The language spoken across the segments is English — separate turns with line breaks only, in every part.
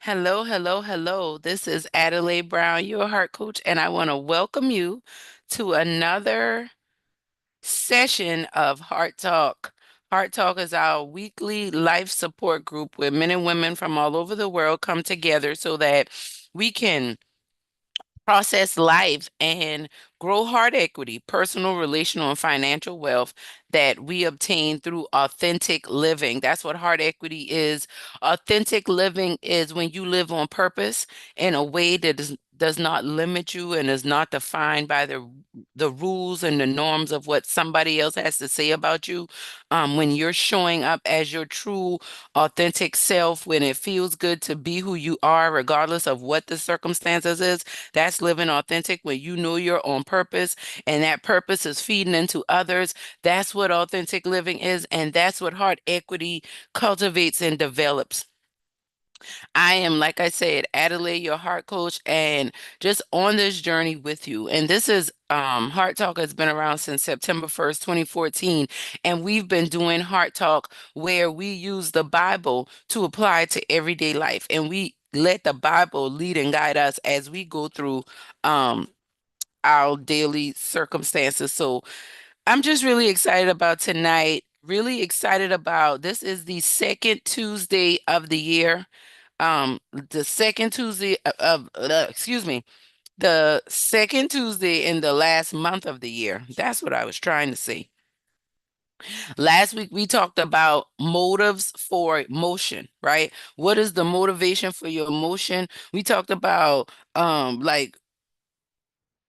Hello, hello, hello. This is Adelai Brown, your heart coach, and I want to welcome you to another session of Heart Talk. Heart Talk is our weekly life support group where men and women from all over the world come together so that we can process life and grow heart equity, personal, relational, and financial wealth that we obtain through authentic living. That's what heart equity is. Authentic living is when you live on purpose in a way that does not limit you and is not defined by the rules and the norms of what somebody else has to say about you. When you're showing up as your true authentic self, when it feels good to be who you are regardless of what the circumstances is, that's living authentic when you know you're on purpose and that purpose is feeding into others. That's what authentic living is. And that's what heart equity cultivates and develops. I am, like I said, Adelaide, your heart coach, and just on this journey with you. And this is Heart Talk has been around since September 1st, 2014. And we've been doing Heart Talk where we use the Bible to apply to everyday life. And we let the Bible lead and guide us as we go through um our daily circumstances. So I'm just really excited about tonight. Really excited about this is the second Tuesday of the year. The second Tuesday excuse me, the second Tuesday in the last month of the year. That's what I was trying to say. Last week we talked about motives for motion, right? What is the motivation for your motion? We talked about like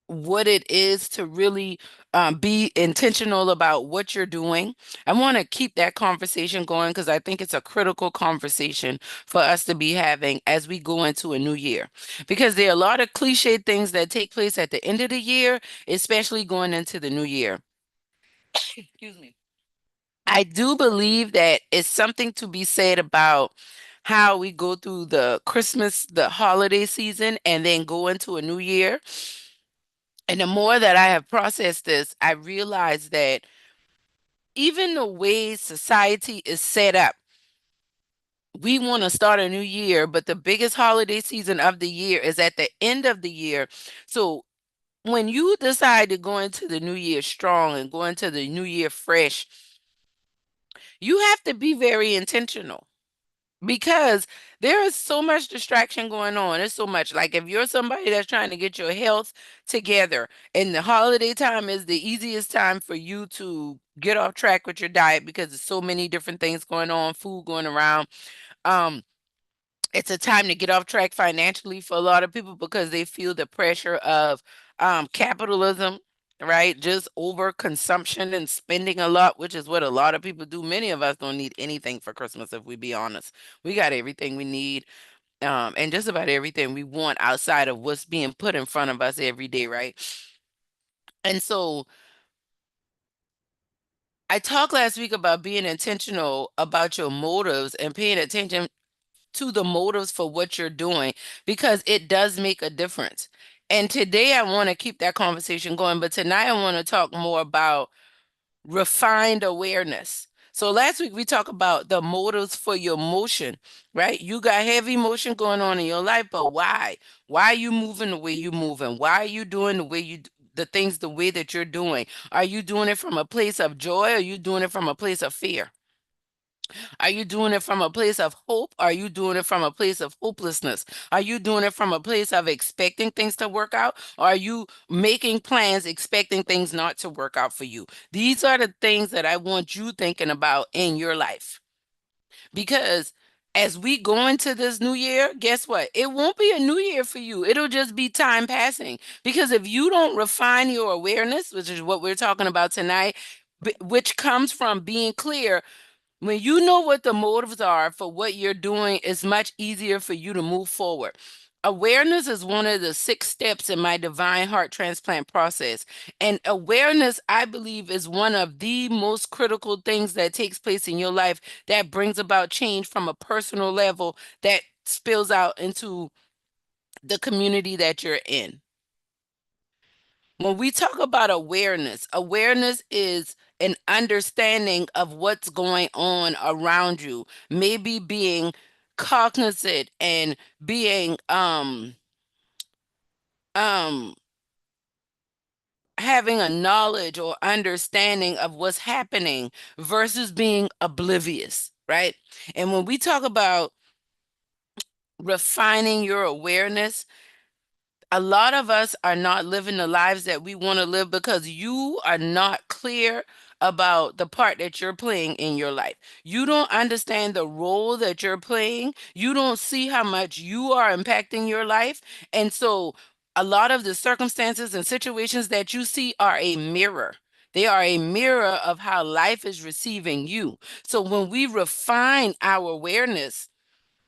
what it is to really be intentional about what you're doing. I want to keep that conversation going because I think it's a critical conversation for us to be having as we go into a new year. Because there are a lot of cliche things that take place at the end of the year, especially going into the new year. Excuse me. I do believe that it's something to be said about how we go through the Christmas, the holiday season, and then go into a new year. And the more that I have processed this, I realize that even the way society is set up, we want to start a new year, but the biggest holiday season of the year is at the end of the year. So when you decide to go into the new year strong and go into the new year fresh, you have to be very intentional because there is so much distraction going on. It's so much like if you're somebody that's trying to get your health together, and the holiday time is the easiest time for you to get off track with your diet because there's so many different things going on, food going around. Um, it's a time to get off track financially for a lot of people because they feel the pressure of capitalism, right? Just over consumption and spending a lot, which is what a lot of people do. Many of us don't need anything for Christmas, if we be honest. We got everything we need, and just about everything we want outside of what's being put in front of us every day, right? And so I talked last week about being intentional about your motives and paying attention to the motives for what you're doing because it does make a difference. And today I want to keep that conversation going, but tonight I want to talk more about refined awareness. So last week we talked about the motives for your motion, right? You got heavy motion going on in your life, but why? Why are you moving the way you're moving? Why are you doing the things the way that you're doing? Are you doing it from a place of joy or are you doing it from a place of fear? Are you doing it from a place of hope? Are you doing it from a place of hopelessness? Are you doing it from a place of expecting things to work out? Or are you making plans expecting things not to work out for you? These are the things that I want you thinking about in your life. Because as we go into this new year, guess what? It won't be a new year for you. It'll just be time passing. Because if you don't refine your awareness, which is what we're talking about tonight, which comes from being clear when you know what the motives are for what you're doing, it's much easier for you to move forward. Awareness is one of the six steps in my divine heart transplant process. And awareness, I believe, is one of the most critical things that takes place in your life that brings about change from a personal level that spills out into the community that you're in. When we talk about awareness, awareness is an understanding of what's going on around you, maybe being cognizant and being um having a knowledge or understanding of what's happening versus being oblivious, right? And when we talk about refining your awareness, a lot of us are not living the lives that we want to live because you are not clear about the part that you're playing in your life. You don't understand the role that you're playing. You don't see how much you are impacting your life. And so a lot of the circumstances and situations that you see are a mirror. They are a mirror of how life is receiving you. So when we refine our awareness,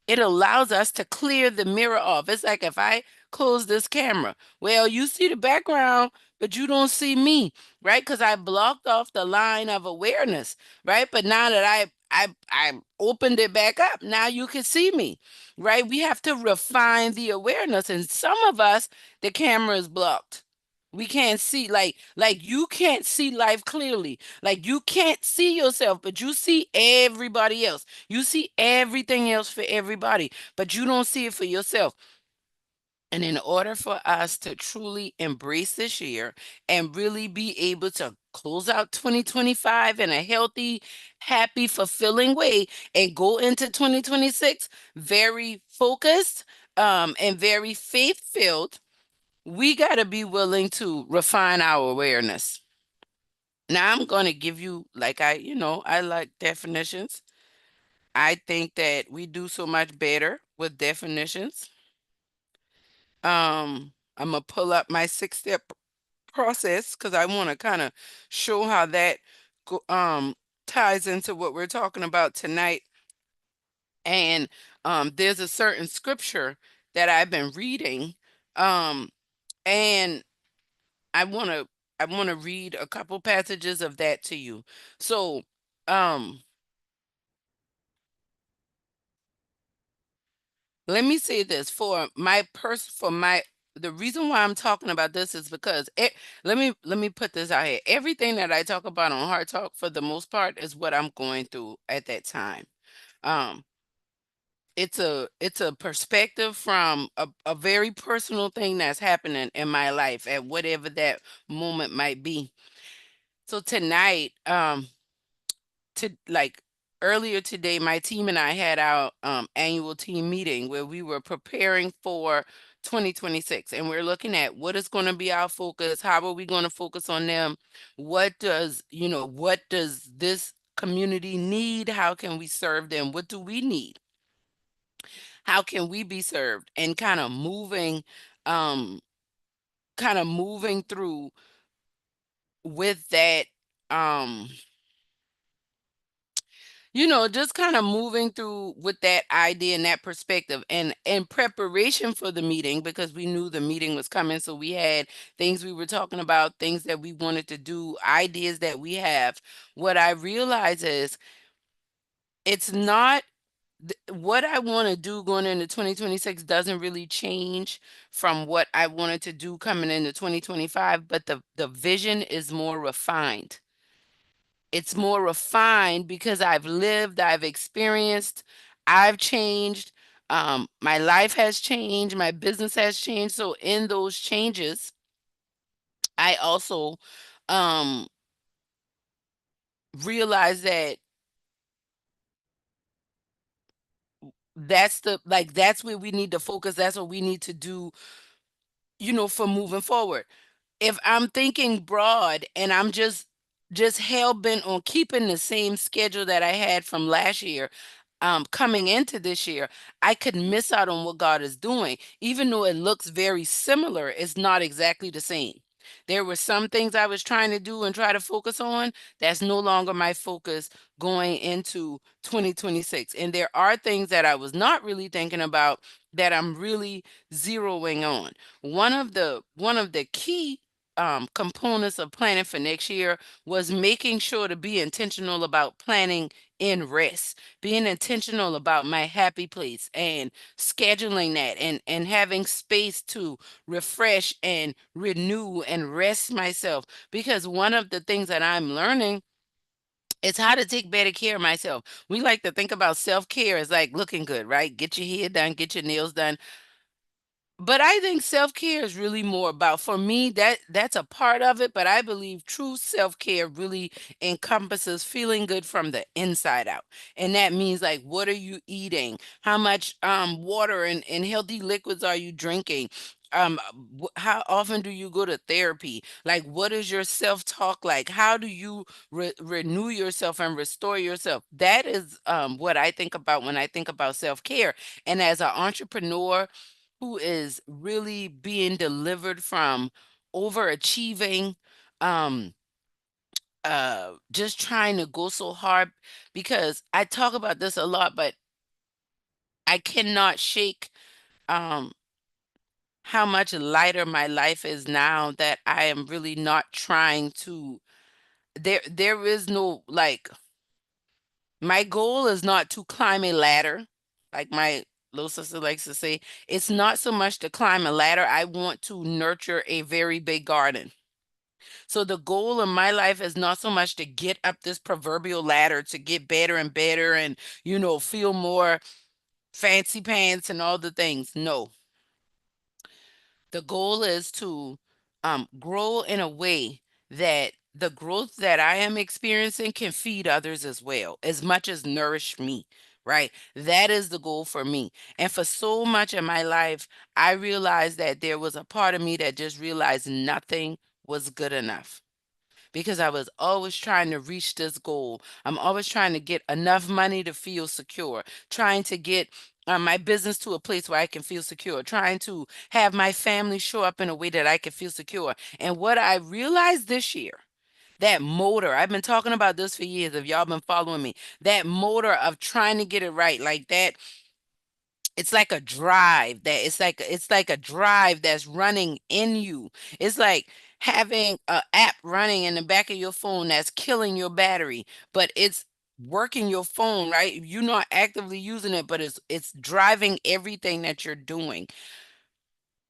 it allows us to clear the mirror off. It's like if I close this camera, well, you see the background, but you don't see me, right? Because I blocked off the line of awareness, right? But now that I opened it back up, now you can see me, right? We have to refine the awareness, and some of us, the camera is blocked. We can't see, like you can't see life clearly. Like you can't see yourself, but you see everybody else. You see everything else for everybody, but you don't see it for yourself. And in order for us to truly embrace this year and really be able to close out 2025 in a healthy, happy, fulfilling way and go into 2026 very focused and very faith filled, we got to be willing to refine our awareness. Now, I'm going to give you, like, I like definitions. I think that we do so much better with definitions. I'm gonna pull up my 6-step process because I want to kind of show how that ties into what we're talking about tonight. And there's a certain scripture that I've been reading, um, and I want to I want to read a couple passages of that to you. So, um, let me say this for my the reason why I'm talking about this is because let me put this out here. Everything that I talk about on Heart Talk for the most part is what I'm going through at that time. Um, it's a perspective from a very personal thing that's happening in my life at whatever that moment might be. So tonight, to like earlier today, my team and I had our annual team meeting where we were preparing for 2026, and we're looking at what is going to be our focus. How are we going to focus on them? What does this community need? How can we serve them? What do we need? How can we be served? And um, kind of moving through with that, um, just kind of moving through with that idea and that perspective, and in preparation for the meeting, because we knew the meeting was coming. So we had things we were talking about, things that we wanted to do, ideas that we have. What I realize is it's not what I want to do going into 2026 doesn't really change from what I wanted to do coming into 2025, but the vision is more refined. It's more refined because I've lived, I've experienced, I've changed. My life has changed, my business has changed. So in those changes, I also um realize that that's where we need to focus. That's what we need to do, for moving forward. If I'm thinking broad and I'm just hell bent on keeping the same schedule that I had from last year, coming into this year, I could miss out on what God is doing. Even though it looks very similar, it's not exactly the same. There were some things I was trying to do and try to focus on. That's no longer my focus going into 2026. And there are things that I was not really thinking about that I'm really zeroing on. One of the key components of planning for next year was making sure to be intentional about planning in rest, being intentional about my happy place and scheduling that, and having space to refresh and renew and rest myself. Because one of the things that I'm learning It's how to take better care of myself. We like to think about self-care as like looking good, right? Get your hair done, get your nails done. But I think self-care is really more about, for me, that's a part of it, but I believe true self-care really encompasses feeling good from the inside out. And that means like, what are you eating? How much water and healthy liquids are you drinking? How often do you go to therapy? Like, what is your self-talk like? How do you renew yourself and restore yourself? That is what I think about when I think about self-care. And as an entrepreneur who is really being delivered from overachieving, um, just trying to go so hard, because I talk about this a lot, but I cannot shake um how much lighter my life is now that I am really not trying to, there is no like, my goal is not to climb a ladder, like my little sister likes to say. It's not so much to climb a ladder. I want to nurture a very big garden. So the goal in my life is not so much to get up this proverbial ladder to get better and better and, feel more fancy pants and all the things. No, the goal is to grow in a way that the growth that I am experiencing can feed others as well, as much as nourish me, right? That is the goal for me. And for so much in my life, I realized that there was a part of me that just realized nothing was good enough, because I was always trying to reach this goal. I'm always trying to get enough money to feel secure, trying to get my business to a place where I can feel secure, trying to have my family show up in a way that I can feel secure. And what I realized this year, that motor, I've been talking about this for years, if y'all been following me, that motor of trying to get it right, like that, it's like a drive that it's like a drive that's running in you. It's like having a app running in the back of your phone that's killing your battery, but it's working your phone, right? You're not actively using it, but it's driving everything that you're doing.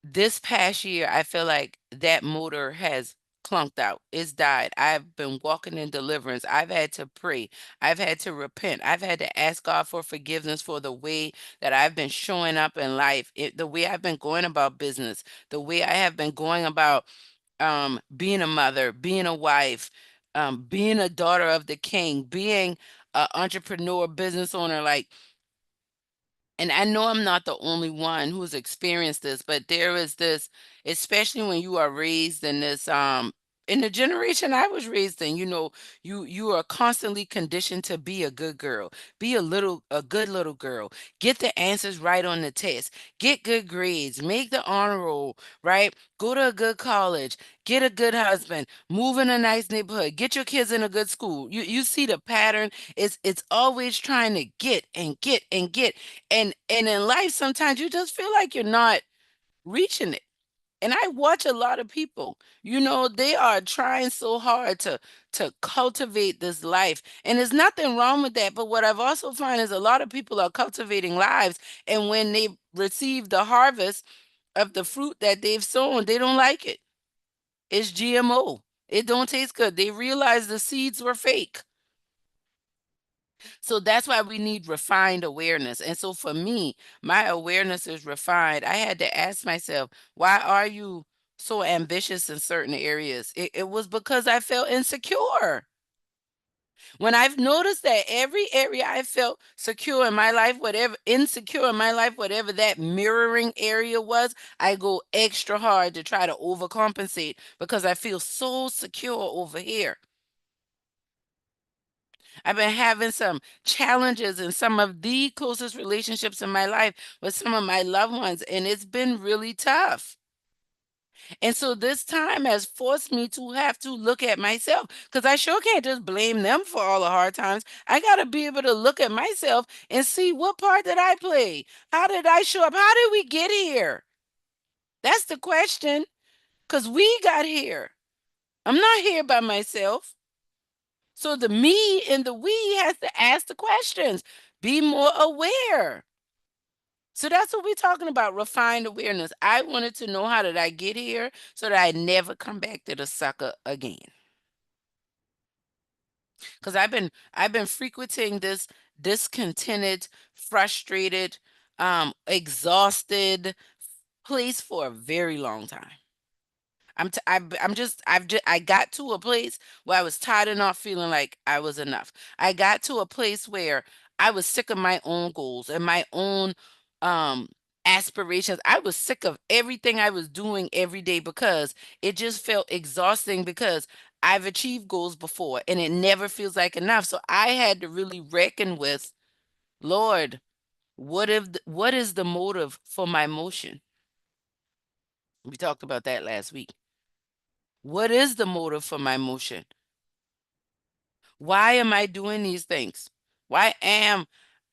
This past year, I feel like that motor has clunked out. It's died. I've been walking in deliverance. I've had to pray. I've had to repent. I've had to ask God for forgiveness for the way that I've been showing up in life, the way I've been going about business, the way I have been going about being a mother, being a wife, being a daughter of the king, being an entrepreneur, business owner. Like, and I know I'm not the only one who's experienced this, but there is this, especially when you are raised in this in the generation I was raised in, you are constantly conditioned to be a good girl, be a good little girl, get the answers right on the test, get good grades, make the honor roll, right? Go to a good college, get a good husband, move in a nice neighborhood, get your kids in a good school. You see the pattern. It's always trying to get and get and get, and in life sometimes you just feel like you're not reaching it. And I watch a lot of people, they are trying so hard to cultivate this life, and there's nothing wrong with that. But what I've also found is a lot of people are cultivating lives, and when they receive the harvest of the fruit that they've sown, they don't like it. It's GMO. It don't taste good. They realize the seeds were fake. So that's why we need refined awareness. And so for me, my awareness is refined. I had to ask myself, why are you so ambitious in certain areas? It was because I felt insecure. When I've noticed that every area I felt secure in my life, whatever insecure in my life, whatever that mirroring area was, I go extra hard to try to overcompensate because I feel so secure over here. I've been having some challenges in some of the closest relationships in my life with some of my loved ones, and it's been really tough. And so this time has forced me to have to look at myself, because I sure can't just blame them for all the hard times. I got to be able to look at myself and see, what part did I play? How did I show up? How did we get here? That's the question, because we got here. I'm not here by myself. So the me and the we has to ask the questions, be more aware. So that's what we're talking about, refined awareness. I wanted to know, how did I get here so that I never come back to the sucker again. because I've been frequenting this discontented, frustrated, exhausted place for a very long time. I got to a place where I was tired of not feeling like I was enough. I got to a place where I was sick of my own goals and my own um aspirations. I was sick of everything I was doing every day because it just felt exhausting because I've achieved goals before and it never feels like enough. So I had to really reckon with, Lord, what is the motive for my motion? We talked about that last week. What is the motive for my motion? Why am I doing these things? Why am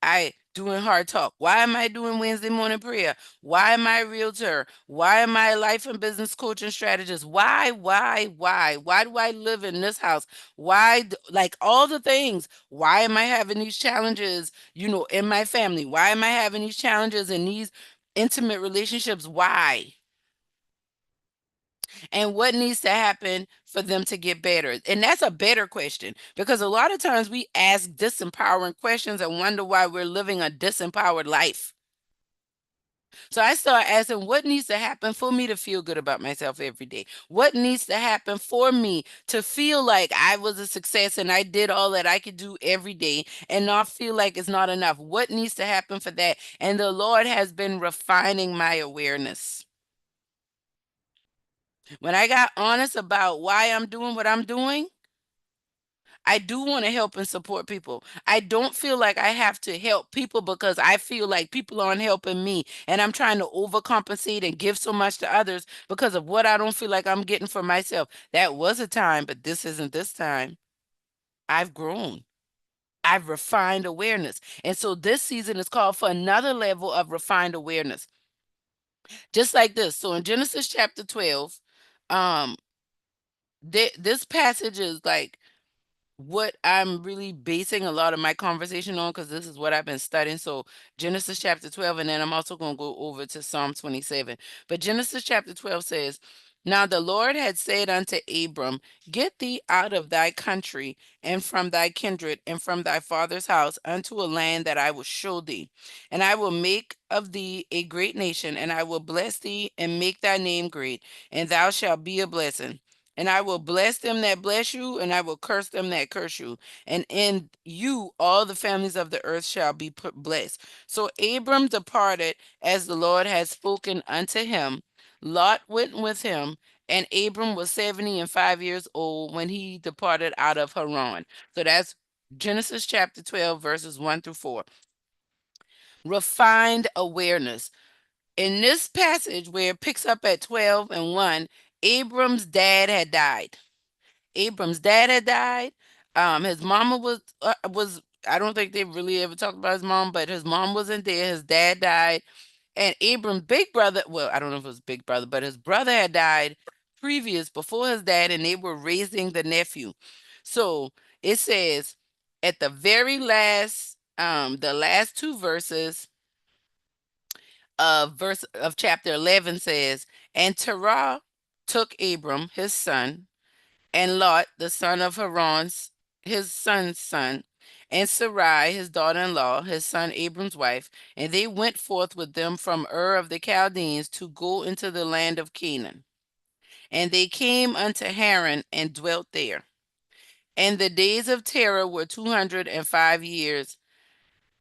I doing hard talk? Why am I doing Wednesday morning prayer? Why am I a realtor? Why am I a life and business coach and strategist? Why? Why do I live in this house? Like all the things. Why am I having these challenges, in my family? Why am I having these challenges in these intimate relationships? Why? And what needs to happen for them to get better? And that's a better question because a lot of times we ask disempowering questions and wonder why we're living a disempowered life. So I start asking, what needs to happen for me to feel good about myself every day? What needs to happen for me to feel like I was a success and I did all that I could do every day and not feel like it's not enough? What needs to happen for that? And the Lord has been refining my awareness. When I got honest about why I'm doing what I'm doing, I do want to help and support people. I don't feel like I have to help people because I feel like people aren't helping me. And I'm trying to overcompensate and give so much to others because of what I don't feel like I'm getting for myself. That was a time, but this isn't this time. I've grown. I've refined awareness. And so this season is called for another level of refined awareness. Just like this. So in Genesis chapter 12, um, this passage is like what I'm really basing a lot of my conversation on because this is what I've been studying. So Genesis chapter 12, and then I'm also going to go over to Psalm 27. But Genesis chapter 12 says, Now the Lord had said unto Abram, Get thee out of thy country and from thy kindred and from thy father's house unto a land that I will show thee. And I will make of thee a great nation, and I will bless thee and make thy name great, and thou shalt be a blessing. And I will bless them that bless you, and I will curse them that curse you. And in you all the families of the earth shall be blessed. So Abram departed as the Lord had spoken unto him. Lot went with him, and Abram was 75 years old when he departed out of Haran. So that's Genesis chapter 12, verses 1 through 4. Refined awareness. In this passage, where it picks up at 12 and 1, Abram's dad had died. Abram's dad had died. His mama was I don't think they really ever talked about his mom, but his mom wasn't there. His dad died, and Abram's big brother. Well, I don't know if it was big brother, but his brother had died previous before his dad, and they were raising the nephew. So it says at the very last, the last two verses of chapter 11 says, and Terah took Abram his son and Lot, the son of Haran's, his son's son, and Sarai, his daughter-in-law, his son Abram's wife, and they went forth with them from Ur of the Chaldeans to go into the land of Canaan. And they came unto Haran and dwelt there. And the days of Terah were 205 years,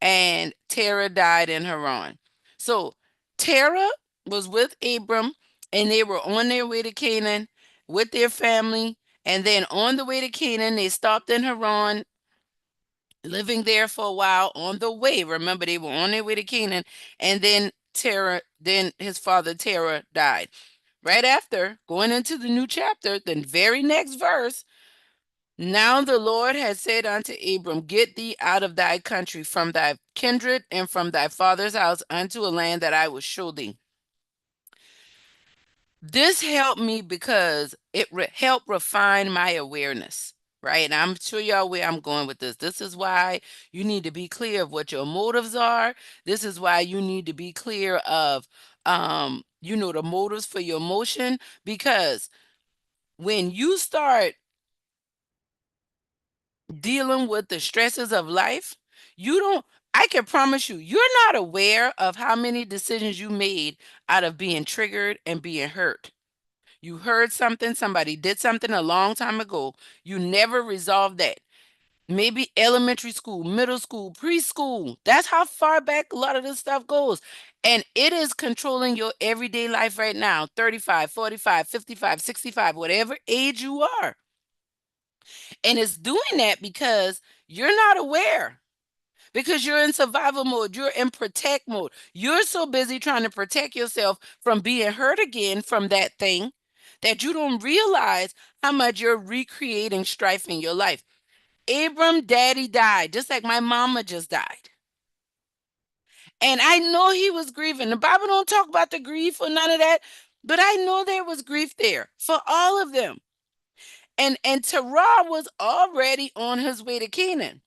and Terah died in Haran. So Terah was with Abram, and they were on their way to Canaan with their family. And then on the way to Canaan, they stopped in Haran, living there for a while on the way. Remember, they were on their way to Canaan. And then then his father Terah died. Right after, going into the new chapter, the very next verse, now the Lord has said unto Abram, Get thee out of thy country, from thy kindred, and from thy father's house, unto a land that I will show thee. This helped me because it helped refine my awareness, right? And I'm sure y'all where I'm going with this. This is why you need to be clear of what your motives are. This is why you need to be clear of, the motives for your motion, because when you start dealing with the stresses of life, you don't, I can promise you, you're not aware of how many decisions you made out of being triggered and being hurt. You heard something, somebody did something a long time ago. You never resolved that. Maybe elementary school, middle school, preschool. That's how far back a lot of this stuff goes. And it is controlling your everyday life right now, 35, 45, 55, 65, whatever age you are. And it's doing that because you're not aware, because you're in survival mode, you're in protect mode. You're so busy trying to protect yourself from being hurt again from that thing that you don't realize how much you're recreating strife in your life. Abram, daddy died, just like my mama just died. And I know he was grieving. The Bible don't talk about the grief or none of that, but I know there was grief there for all of them. And Terah was already on his way to Canaan.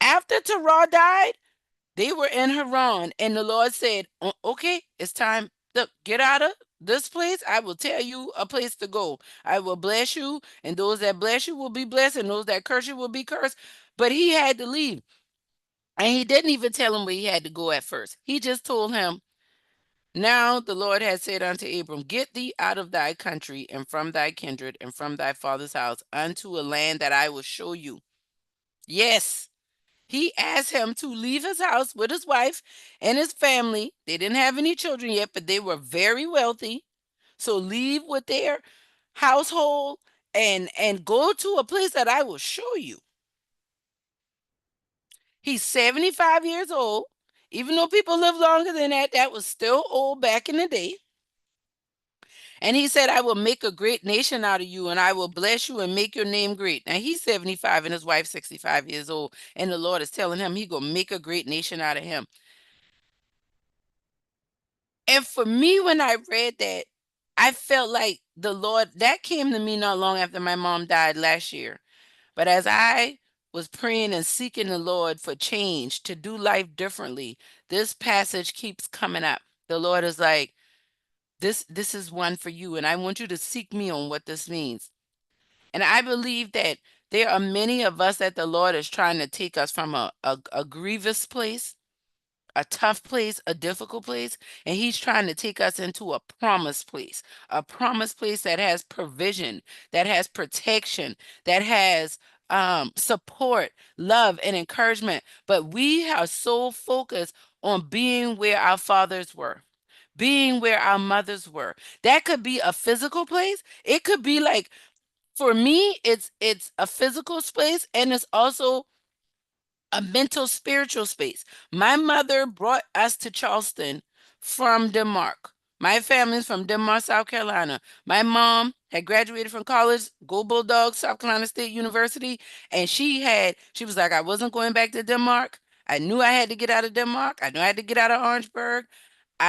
After Terah died, they were in Haran, and the Lord said, Okay, it's time. Look, get out of this place. I will tell you a place to go. I will bless you, and those that bless you will be blessed, and those that curse you will be cursed." But he had to leave. And he didn't even tell him where he had to go at first. He just told him, "Now the Lord has said unto Abram, Get thee out of thy country, and from thy kindred, and from thy father's house, unto a land that I will show you." Yes. He asked him to leave his house with his wife and his family. They didn't have any children yet, but they were very wealthy. So leave with their household and go to a place that I will show you. He's 75 years old. Even though people live longer than that, that was still old back in the day. And he said, "I will make a great nation out of you, and I will bless you and make your name great." Now he's 75 and his wife 65 years old. And the Lord is telling him he gonna make a great nation out of him. And for me, when I read that, I felt like the Lord, that came to me not long after my mom died last year. But as I was praying and seeking the Lord for change to do life differently, this passage keeps coming up. The Lord is like, this is one for you, and I want you to seek me on what this means. And I believe that there are many of us that the Lord is trying to take us from a grievous place, a tough place, a difficult place, and he's trying to take us into a promised place that has provision, that has protection, that has support, love, and encouragement. But we are so focused on being where our fathers were, being where our mothers were. That could be a physical place. It could be like, for me, it's a physical space, and it's also a mental spiritual space. My mother brought us to Charleston from Denmark. My family's from Denmark, South Carolina. My mom had graduated from college, Go Bulldogs, South Carolina State University, and she was like, "I wasn't going back to Denmark. I knew I had to get out of Denmark. I knew I had to get out of Orangeburg.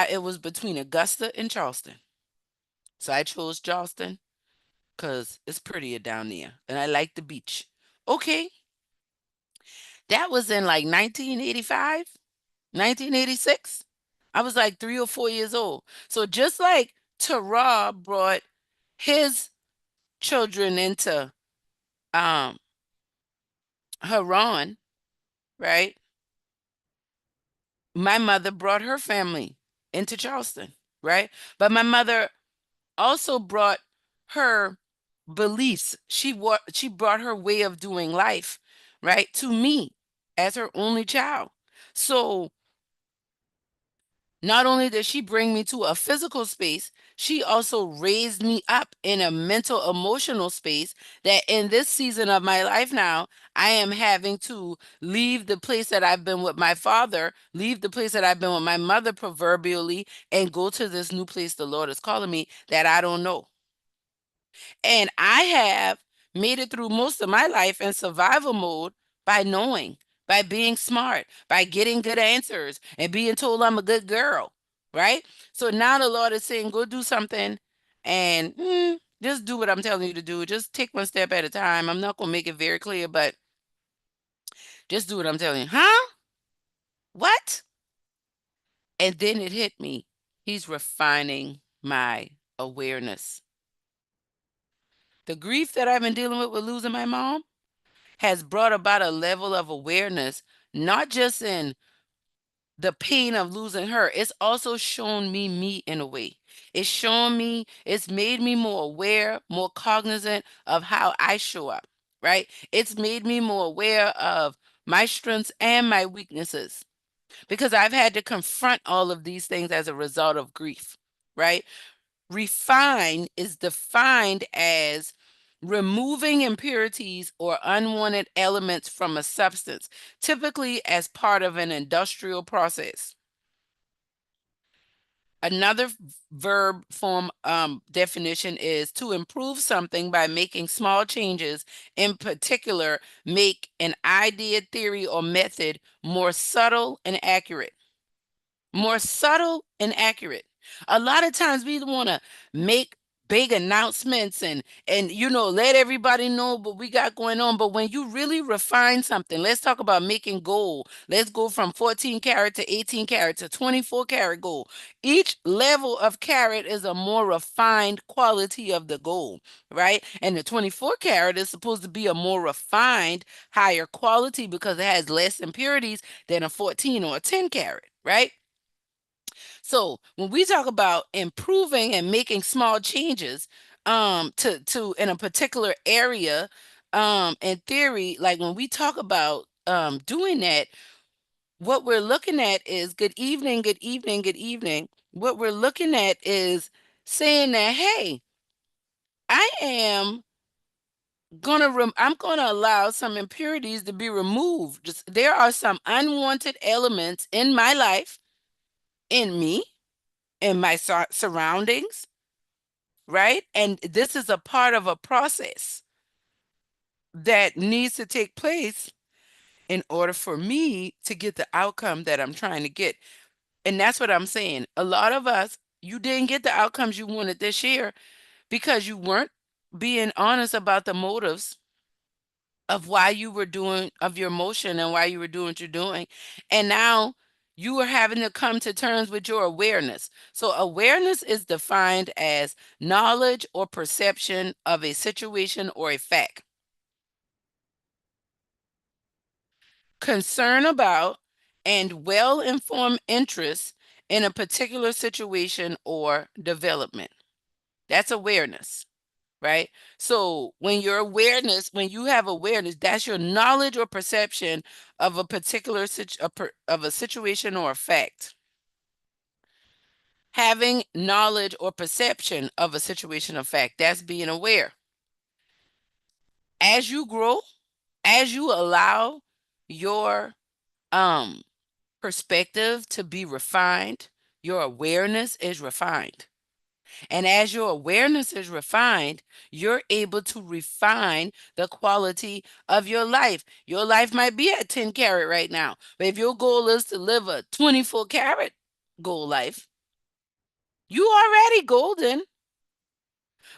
It was between Augusta and Charleston. So I chose Charleston because it's prettier down there, and I like the beach." Okay, that was in like 1985, 1986. I was like 3 or 4 years old. So just like Terah brought his children into um Haran, right? My mother brought her family into Charleston, right? But my mother also brought her beliefs. She brought her way of doing life, right, to me as her only child. So not only did she bring me to a physical space, she also raised me up in a mental, emotional space that in this season of my life now, I am having to leave the place that I've been with my father, leave the place that I've been with my mother proverbially, and go to this new place the Lord is calling me that I don't know. And I have made it through most of my life in survival mode by knowing, by being smart, by getting good answers, and being told I'm a good girl, right? So now the Lord is saying, go do something and just do what I'm telling you to do. Just take one step at a time. I'm not going to make it very clear, but just do what I'm telling you. Huh? What? And then it hit me. He's refining my awareness. The grief that I've been dealing with losing my mom, has brought about a level of awareness, not just in the pain of losing her, it's also shown me in a way. It's shown me, it's made me more aware, more cognizant of how I show up, right? It's made me more aware of my strengths and my weaknesses because I've had to confront all of these things as a result of grief, right? Refine is defined as removing impurities or unwanted elements from a substance, typically as part of an industrial process. Another verb form definition is to improve something by making small changes, in particular, make an idea, theory, or method more subtle and accurate. More subtle and accurate. A lot of times we want to make big announcements and let everybody know what we got going on, but when you really refine something, let's talk about making gold. Let's go from 14 karat to 18 karat to 24 karat gold. Each level of carat is a more refined quality of the gold, right? And the 24 karat is supposed to be a more refined, higher quality because it has less impurities than a 14 or a 10 karat, right? So when we talk about improving and making small changes to in a particular area, in theory, like when we talk about doing that, what we're looking at is good evening, good evening, good evening. What we're looking at is saying that, hey, I am I'm gonna allow some impurities to be removed. Just, there are some unwanted elements in my life, in me, in my surroundings, right? And this is a part of a process that needs to take place in order for me to get the outcome that I'm trying to get. And that's what I'm saying. A lot of us, you didn't get the outcomes you wanted this year because you weren't being honest about the motives of why you were doing, of your emotion and why you were doing what you're doing. And now you are having to come to terms with your awareness. So awareness is defined as knowledge or perception of a situation or a fact, concern about and well-informed interest in a particular situation or development. That's awareness. Right? So when you have awareness, that's your knowledge or perception of a particular of a situation or a fact. Having knowledge or perception of a situation or fact, that's being aware. As you grow, as you allow your um perspective to be refined, your awareness is refined. And as your awareness is refined, you're able to refine the quality of your life. Your life might be at 10 carat right now, but if your goal is to live a 24 carat goal life, you already golden.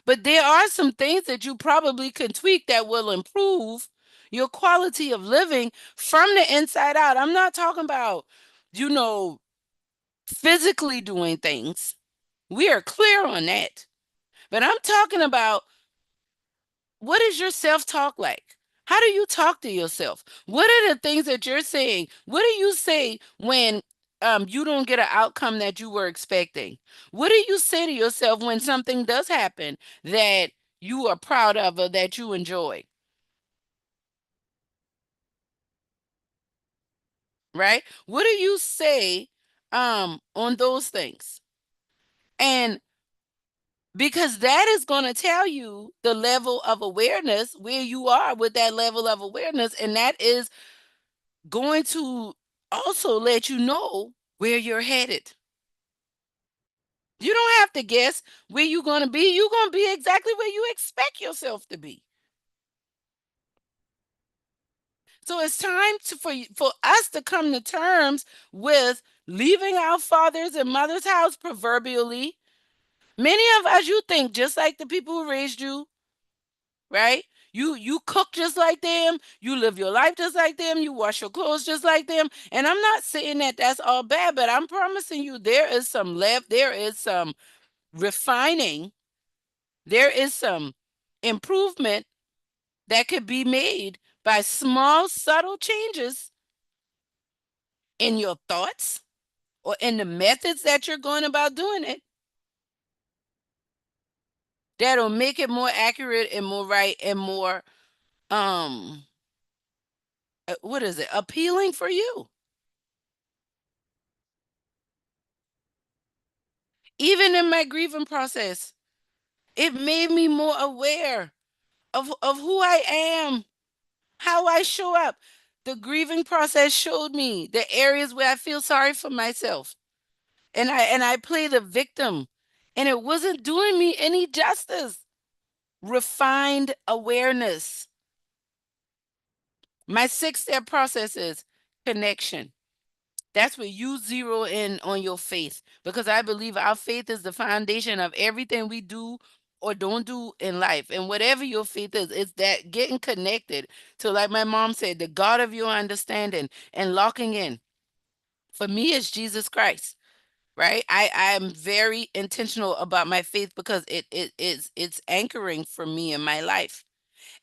But there are some things that you probably can tweak that will improve your quality of living from the inside out. I'm not talking about, you know, physically doing things. We are clear on that. But I'm talking about, what is your self-talk like? How do you talk to yourself? What are the things that you're saying? What do you say when you don't get an outcome that you were expecting? What do you say to yourself when something does happen that you are proud of or that you enjoy? Right? What do you say on those things? And because that is going to tell you the level of awareness where you are with that level of awareness, and that is going to also let you know where you're headed. You don't have to guess where you're going to be. You're going to be exactly where you expect yourself to be. So it's time for us to come to terms with leaving our father's and mother's house proverbially. Many of us, you think just like the people who raised you, right? You cook just like them, you live your life just like them, you wash your clothes just like them. And I'm not saying that that's all bad, but I'm promising you there is some left, there is some refining, there is some improvement that could be made by small, subtle changes in your thoughts or in the methods that you're going about doing it, that'll make it more accurate and more right and more, um, what is it, appealing for you. Even in my grieving process, it made me more aware of who I am, how I show up. The grieving process showed me the areas where I feel sorry for myself. And I play the victim. And it wasn't doing me any justice. Refined awareness. My 6-step process is connection. That's where you zero in on your faith, because I believe our faith is the foundation of everything we do or don't do in life. And whatever your faith is, it's that getting connected to, like my mom said, the God of your understanding and locking in. For me, it's Jesus Christ, right? I am very intentional about my faith because it's anchoring for me in my life.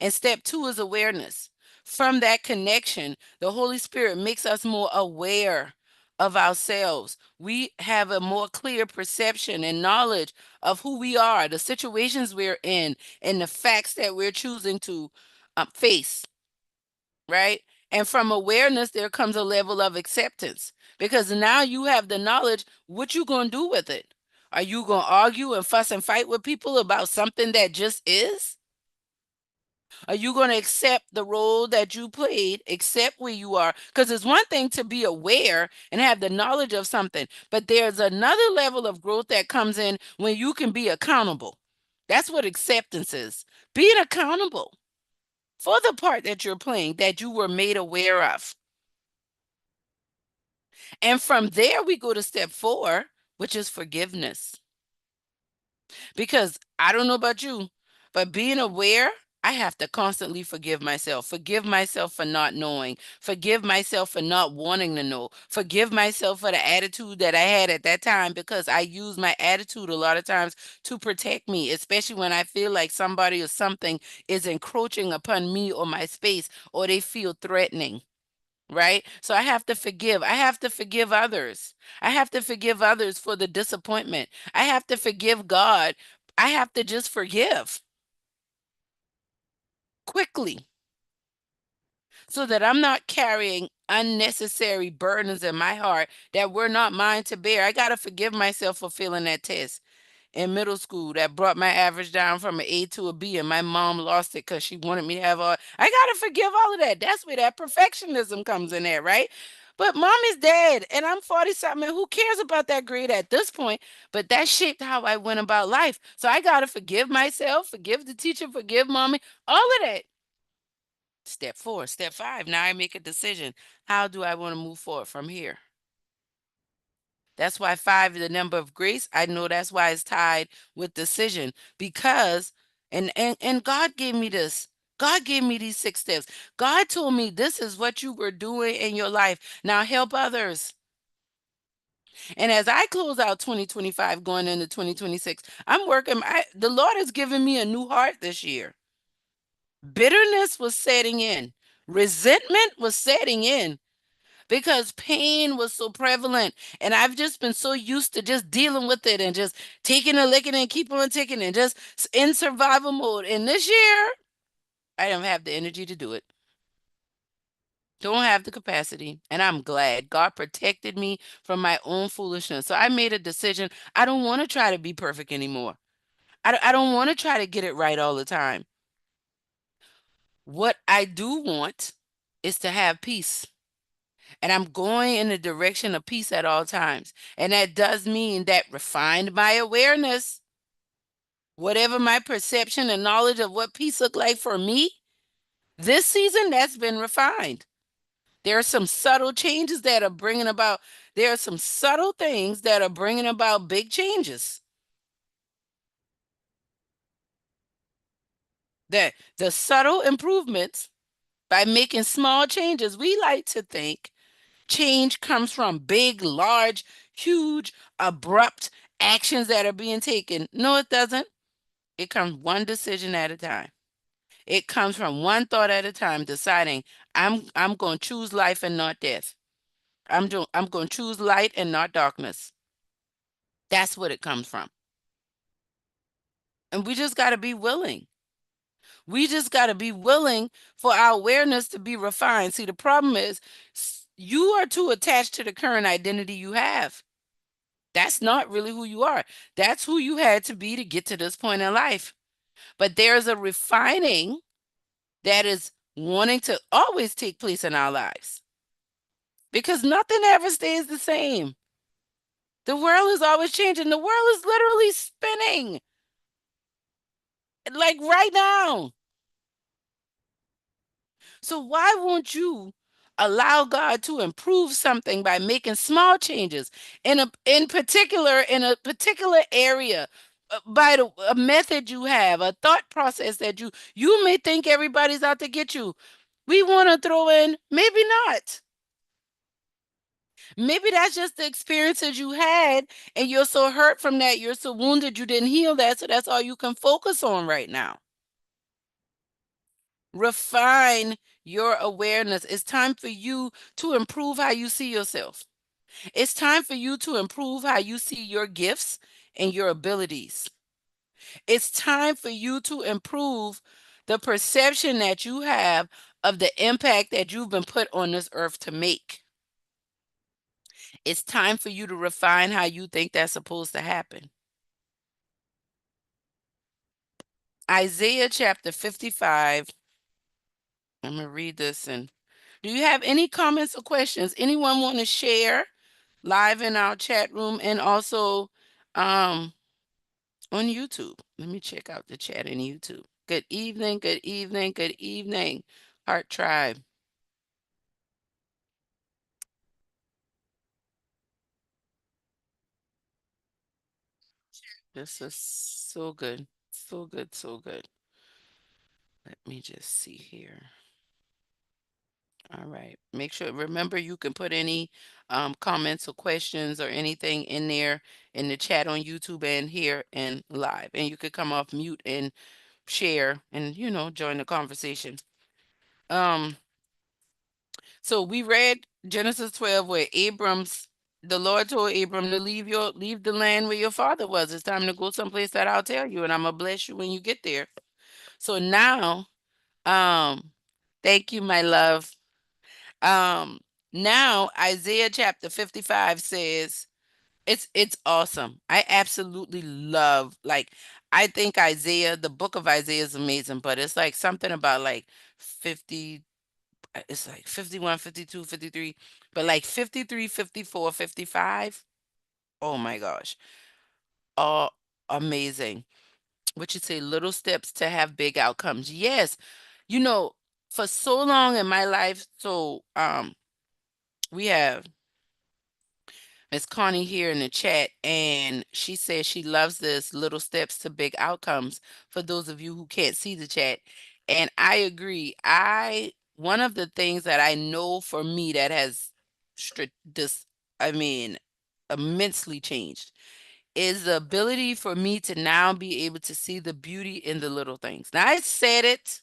And step 2 is awareness. From that connection, the Holy Spirit makes us more aware of ourselves. We have a more clear perception and knowledge of who we are, the situations we're in, and the facts that we're choosing to face, right? And from awareness, there comes a level of acceptance, because now you have the knowledge. What you going to do with it? Are you going to argue and fuss and fight with people about something that just is? Are you going to accept the role that you played, accept where you are? Because it's one thing to be aware and have the knowledge of something, but there's another level of growth that comes in when you can be accountable. That's what acceptance is, being accountable for the part that you're playing that you were made aware of. And from there, we go to step 4, which is forgiveness. Because I don't know about you, but being aware, I have to constantly forgive myself for not knowing, forgive myself for not wanting to know, forgive myself for the attitude that I had at that time, because I use my attitude a lot of times to protect me, especially when I feel like somebody or something is encroaching upon me or my space, or they feel threatening. Right? So I have to forgive. I have to forgive others. I have to forgive others for the disappointment. I have to forgive God. I have to just forgive quickly so that I'm not carrying unnecessary burdens in my heart that were not mine to bear. I got to forgive myself for failing that test in middle school that brought my average down from an A to a B, and my mom lost it because she wanted me to have all. I gotta forgive all of that. That's where that perfectionism comes in there, right? But mom is dead and I'm 40 something. Who cares about that grade at this point? But that shaped how I went about life. So I gotta forgive myself, forgive the teacher, forgive mommy, all of that. Step 4, step 5. Now I make a decision. How do I want to move forward from here? That's why 5 is the number of grace. I know that's why it's tied with decision, because and God gave me this. God gave me these 6 steps. God told me this is what you were doing in your life. Now help others. And as I close out 2025 going into 2026, I'm working. The Lord has given me a new heart this year. Bitterness was setting in. Resentment was setting in, because pain was so prevalent, and I've just been so used to just dealing with it and just taking a licking and keep on taking and just in survival mode. And this year, I don't have the energy to do it. Don't have the capacity, and I'm glad God protected me from my own foolishness. So I made a decision. I don't want to try to be perfect anymore. I don't want to try to get it right all the time. What I do want is to have peace. And I'm going in the direction of peace at all times. And that does mean that refined my awareness, whatever my perception and knowledge of what peace looked like for me, this season, that's been refined. There are some subtle changes that are bringing about, there are some subtle things that are bringing about big changes. That the subtle improvements, by making small changes, we like to think change comes from big, large, huge, abrupt actions that are being taken. No, it doesn't. It comes one decision at a time. It comes from one thought at a time, deciding I'm going to choose life and not death. I'm going to choose light and not darkness. That's what it comes from. And we just got to be willing. We just got to be willing for our awareness to be refined. See, the problem is you are too attached to the current identity you have. That's not really who you are. That's who you had to be to get to this point in life. But there's a refining that is wanting to always take place in our lives because nothing ever stays the same. The world is always changing. The world is literally spinning like right now. So why won't you allow God to improve something by making small changes in a particular area, by a method you have, a thought process that you may think everybody's out to get you. We want to throw in, maybe not. Maybe that's just the experiences you had, and you're so hurt from that, you're so wounded, you didn't heal that, so that's all you can focus on right now. Refine your awareness. It's time for you to improve how you see yourself. It's time for you to improve how you see your gifts and your abilities. It's time for you to improve the perception that you have of the impact that you've been put on this earth to make. It's time for you to refine how you think that's supposed to happen. Isaiah chapter 55. I'm going to read this. And do you have any comments or questions? Anyone want to share live in our chat room and also um, on YouTube? Let me check out the chat in YouTube. Good evening, good evening, good evening, Heart Tribe. This is so good. So good, so good. Let me just see here. All right. Make sure, remember, you can put any comments or questions or anything in there in the chat on YouTube and here and live. And you could come off mute and share and, join the conversation. Um, so we read Genesis 12 where the Lord told Abram to leave the land where your father was. It's time to go someplace that I'll tell you, and I'm gonna bless you when you get there. So now, um, thank you, my love. Um, Now Isaiah chapter 55 says it's awesome. I absolutely love, like, I think the book of Isaiah is amazing, but it's like something about like 50, it's like 51, 52, 53, but like 53, 54, 55. Oh my gosh. Oh, amazing. What you say, little steps to have big outcomes. Yes. You know, for so long in my life, so we have Miss Connie here in the chat, and she says she loves this little steps to big outcomes for those of you who can't see the chat. And I agree. One of the things that I know for me that has this, I mean, immensely changed is the ability for me to now be able to see the beauty in the little things. Now, I said it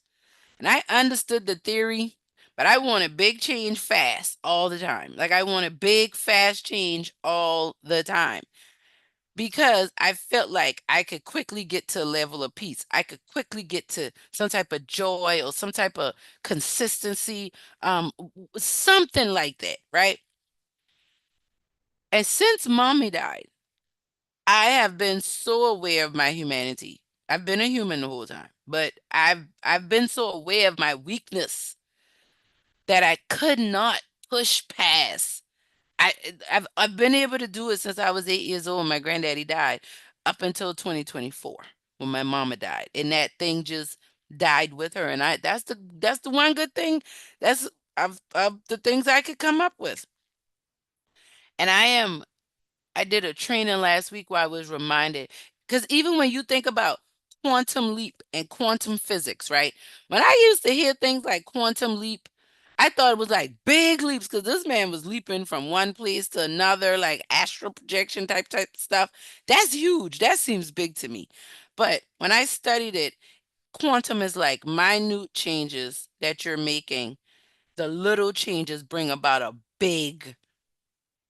and I understood the theory, but I wanted big change fast all the time. Like, I wanted big, fast change all the time because I felt like I could quickly get to a level of peace. I could quickly get to some type of joy or some type of consistency, something like that, right? And since mommy died, I have been so aware of my humanity. I've been a human the whole time, but I've been so aware of my weakness that I could not push past. I I've been able to do it since I was 8 years old. My granddaddy died up until 2024 when my mama died, and that thing just died with her. And that's the one good thing that's of the things I could come up with. And I did a training last week where I was reminded, because even when you think about quantum leap and quantum physics, right? When I used to hear things like quantum leap, I thought it was like big leaps because this man was leaping from one place to another, like astral projection type stuff. That's huge. That seems big to me. But when I studied it, Quantum is like minute changes that you're making. The little changes bring about a big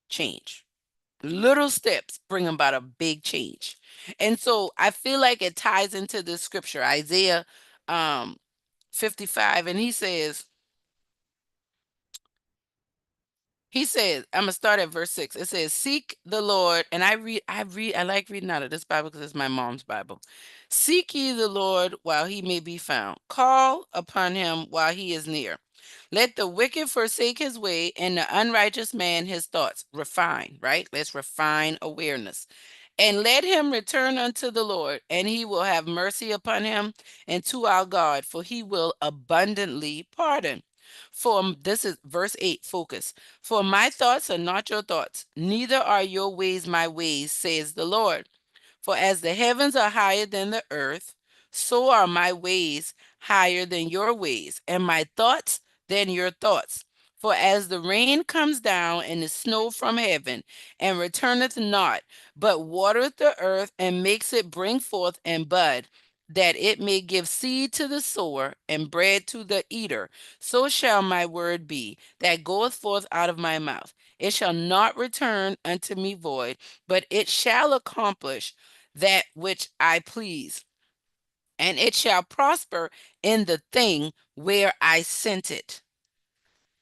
change. Little steps bring about a big change. And so I feel like it ties into this scripture, Isaiah um 55, and he says, I'm gonna start at verse 6. It says, seek the Lord, and I like reading out of this Bible because it's my mom's Bible. Seek ye the Lord while he may be found. Call upon him while he is near. Let the wicked forsake his way, and the unrighteous man his thoughts. Refine, right? Let's refine awareness. And let him return unto the Lord, and he will have mercy upon him, and to our God, for he will abundantly pardon. For this is verse 8, focus. For my thoughts are not your thoughts, neither are your ways my ways, says the Lord. For as the heavens are higher than the earth, so are my ways higher than your ways, and my thoughts than your thoughts. For as the rain comes down and the snow from heaven, and returneth not, but watereth the earth, and makes it bring forth and bud, that it may give seed to the sower and bread to the eater, so shall my word be that goeth forth out of my mouth. It shall not return unto me void, but it shall accomplish that which I please, and it shall prosper in the thing where I sent it.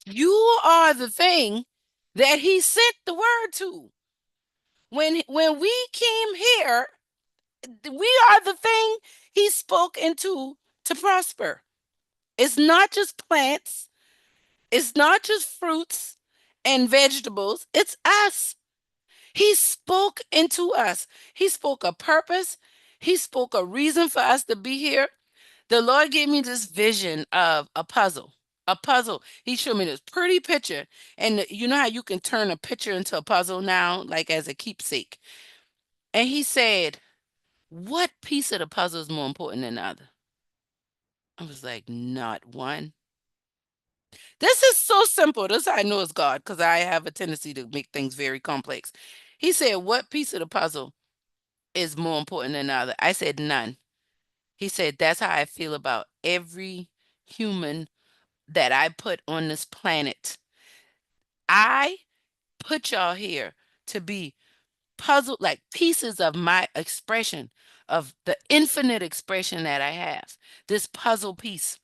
You are the thing that he sent the word to. When we came here, we are the thing he spoke into to prosper. It's not just plants, it's not just fruits and vegetables, it's us. He spoke into us. He spoke a purpose. He spoke a reason for us to be here. The Lord gave me this vision of a puzzle. A puzzle. He showed me this pretty picture. And you know how you can turn a picture into a puzzle now, like as a keepsake. And he said, what piece of the puzzle is more important than the other? I was like, not one. This is so simple. This I know is God because I have a tendency to make things very complex. He said, what piece of the puzzle is more important than the other? I said, none. He said, that's how I feel about every human that I put on this planet. I put y'all here to be puzzled like pieces of my expression, of the infinite expression that I have. This puzzle piece.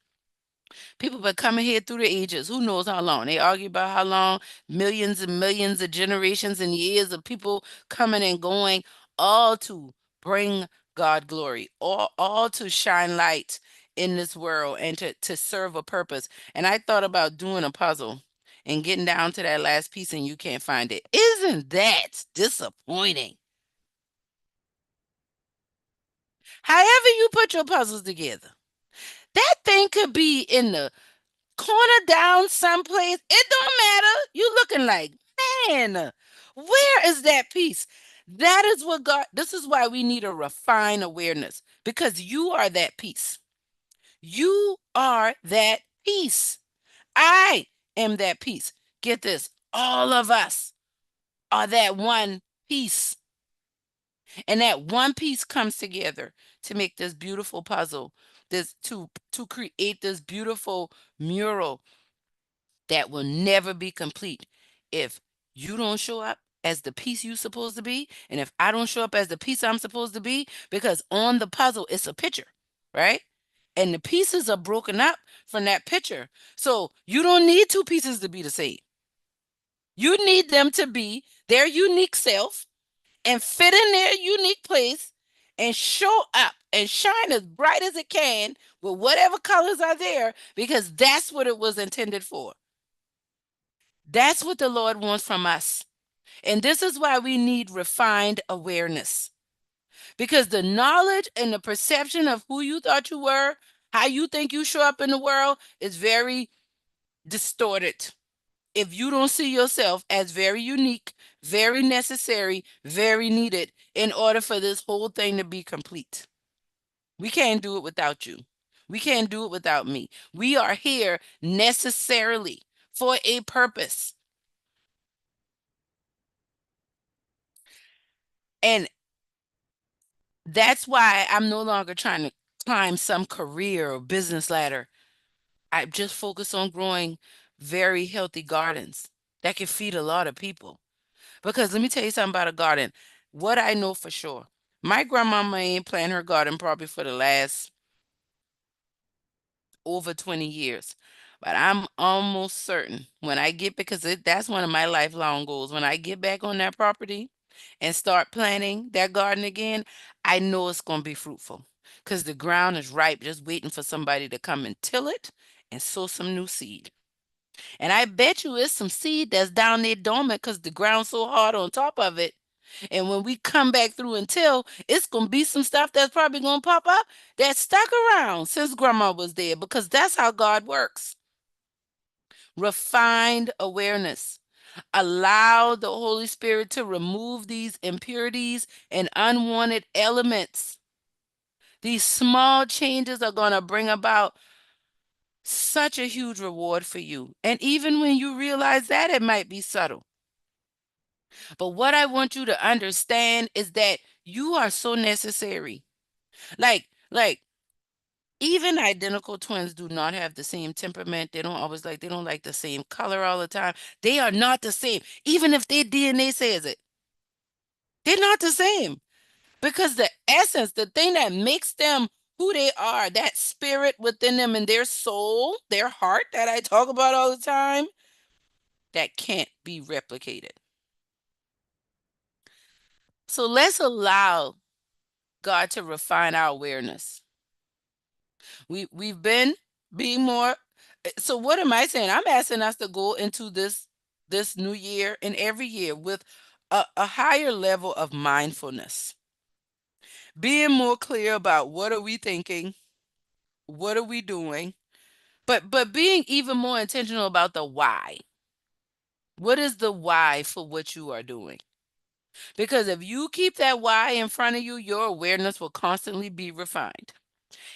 People been coming here through the ages. Who knows how long? They argue about how long, millions and millions of generations and years of people coming and going, all to bring God glory, all to shine light in this world and to serve a purpose. And I thought about doing a puzzle and getting down to that last piece and you can't find it. Isn't that disappointing? However you put your puzzles together, that thing could be in the corner down someplace. It don't matter. You looking like, man, where is that piece? That is what God, this is why we need a refined awareness because you are that piece. You are that piece. I am that piece. Get this. All of us are that one piece. And that one piece comes together to make this beautiful puzzle, this to create this beautiful mural that will never be complete if you don't show up as the piece you're supposed to be, and if I don't show up as the piece I'm supposed to be, because on the puzzle it's a picture, right? And the pieces are broken up from that picture. So you don't need two pieces to be the same. You need them to be their unique self and fit in their unique place and show up and shine as bright as it can with whatever colors are there because that's what it was intended for. That's what the Lord wants from us. And this is why we need refined awareness. Because the knowledge and the perception of who you thought you were, how you think you show up in the world, is very distorted. If you don't see yourself as very unique, very necessary, very needed in order for this whole thing to be complete. We can't do it without you. We can't do it without me. We are here necessarily for a purpose. And that's why I'm no longer trying to climb some career or business ladder. I just focus on growing very healthy gardens that can feed a lot of people. Because let me tell you something about a garden. What I know for sure, my grandmama ain't planted her garden probably for the last over 20 years. But I'm almost certain when I get, because that's one of my lifelong goals. When I get back on that property and start planting that garden again, I know it's going to be fruitful because the ground is ripe, just waiting for somebody to come and till it and sow some new seed. And I bet you it's some seed that's down there dormant because the ground's so hard on top of it. And when we come back through and till, it's going to be some stuff that's probably going to pop up that stuck around since grandma was there because that's how God works. Refined awareness. Allow the Holy Spirit to remove these impurities and unwanted elements. These small changes are going to bring about such a huge reward for you. And even when you realize that, it might be subtle. But what I want you to understand is that you are so necessary. Like, even identical twins do not have the same temperament. They don't like the same color all the time. They are not the same. Even if their DNA says it, they're not the same. Because the essence, the thing that makes them who they are, that spirit within them and their soul, their heart that I talk about all the time, that can't be replicated. So let's allow God to refine our awareness. We've been being more. So what am I saying? I'm asking us to go into this new year and every year with a higher level of mindfulness, being more clear about what are we thinking, what are we doing, but being even more intentional about the why. What is the why for what you are doing? Because if you keep that why in front of you, your awareness will constantly be refined.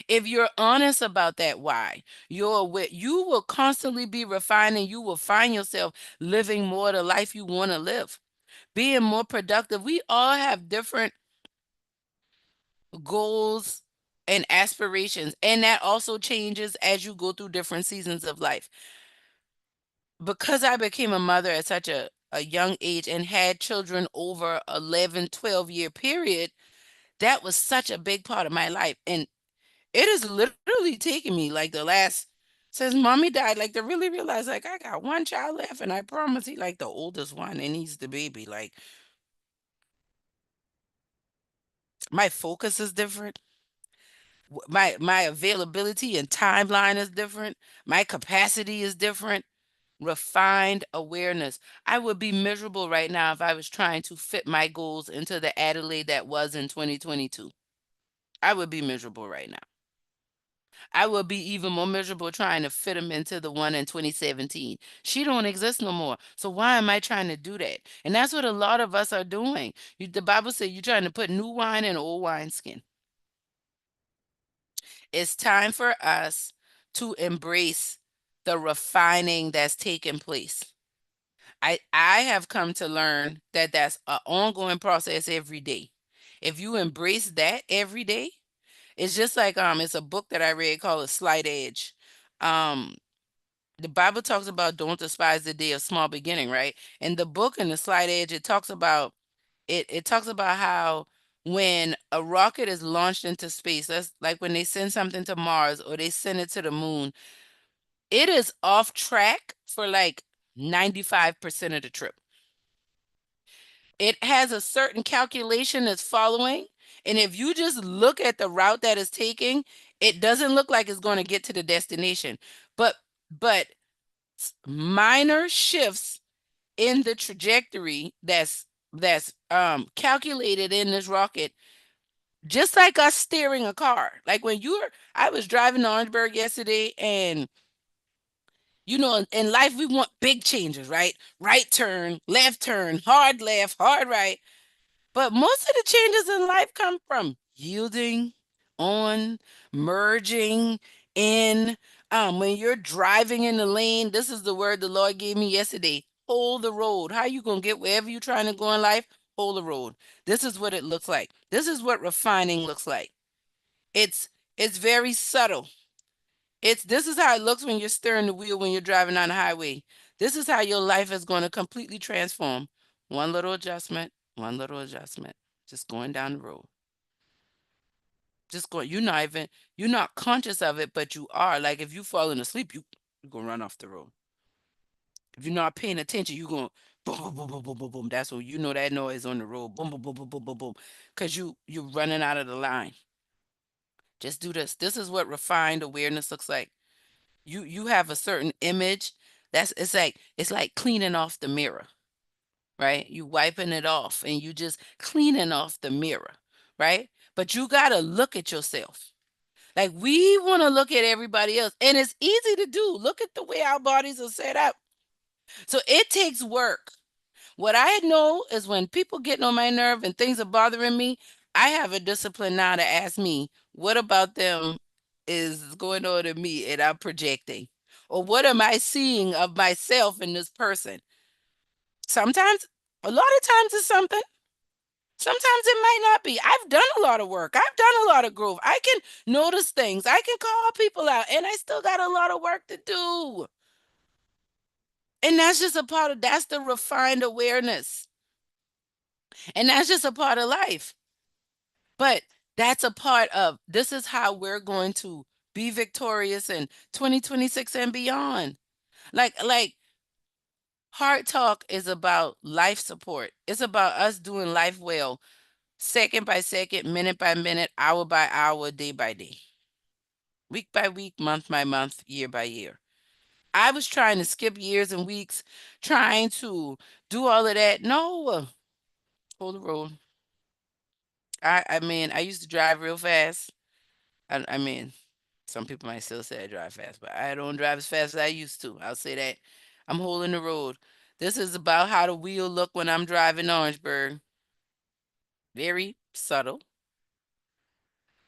If you're honest about that why, you will constantly be refined and you will find yourself living more the life you want to live, being more productive. We all have different goals and aspirations, and that also changes as you go through different seasons of life. Because I became a mother at such a young age and had children over 11, 12-year period, that was such a big part of my life. And it has literally taken me like the last since mommy died, like to really realize like I got one child left and I promise he like the oldest one and he's the baby. Like my focus is different. My availability and timeline is different. My capacity is different. Refined awareness. I would be miserable right now if I was trying to fit my goals into the Adelaide that was in 2022. I would be miserable right now. I would be even more miserable trying to fit them into the one in 2017. She don't exist no more. So why am I trying to do that? And that's what a lot of us are doing. The Bible says you're trying to put new wine in old wineskin. It's time for us to embrace the refining that's taking place. I have come to learn that that's an ongoing process every day. If you embrace that every day, it's just like it's a book that I read called A Slight Edge. Um the Bible talks about don't despise the day of small beginning, right? And the book in The Slight Edge, it talks about how when a rocket is launched into space, that's like when they send something to Mars or they send it to the moon, it is off track for like 95% of the trip. It has a certain calculation that's following. And if you just look at the route that it's taking, it doesn't look like it's going to get to the destination. But minor shifts in the trajectory that's calculated in this rocket, just like us steering a car. Like I was driving to Orangeburg yesterday, and in life we want big changes, right? Right turn, hard left, hard right. But most of the changes in life come from yielding, on, merging, in. When you're driving in the lane, this is the word the Lord gave me yesterday. Hold the road. How you gonna get wherever you're trying to go in life? Hold the road. This is what it looks like. This is what refining looks like. It's It's very subtle. This is how it looks when you're steering the wheel when you're driving on the highway. This is how your life is going to completely transform. One little adjustment, just going down the road. Just going, you're not conscious of it, but you are. Like if you falling asleep, you're gonna run off the road. If you're not paying attention, you're going boom, boom, boom, boom, boom, boom, boom. That's what you know that noise on the road. Boom, boom, boom, boom, boom, boom, boom. Because you're running out of the line. Just do this. This is what refined awareness looks like. You have a certain image. It's like cleaning off the mirror, right? You wiping it off and you just cleaning off the mirror, right? But you gotta look at yourself. Like we want to look at everybody else, and it's easy to do. Look at the way our bodies are set up. So it takes work. What I know is when people getting on my nerve and things are bothering me, I have a discipline now to ask me, what about them is going on in me and I'm projecting? Or what am I seeing of myself in this person? Sometimes, a lot of times it's something. Sometimes it might not be. I've done a lot of work. I've done a lot of growth. I can notice things. I can call people out, and I still got a lot of work to do. And that's just a part of that's the refined awareness. And that's just a part of life. But that's a part of this is how we're going to be victorious in 2026 and beyond. Like Heart Talk is about life support. It's about us doing life well, second by second, minute by minute, hour by hour, day by day, week by week, month by month, year by year. I was trying to skip years and weeks, trying to do all of that. No, hold the road. I mean, I used to drive real fast. I mean, some people might still say I drive fast, but I don't drive as fast as I used to. I'll say that. I'm holding the road. This is about how the wheel look when I'm driving Orangeburg. Very subtle,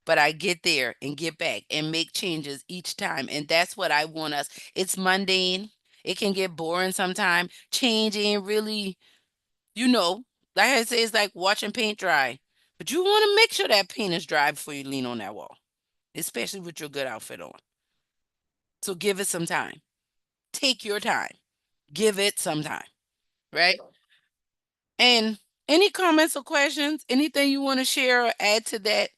but I get there and get back and make changes each time. And that's what I want us. It's mundane. It can get boring sometimes. Changing really, you know, like I say, it's like watching paint dry. But you want to make sure that paint is dry before you lean on that wall, especially with your good outfit on. So give it some time. Take your time. Give it some time, right? And any comments or questions, anything you want to share or add to that?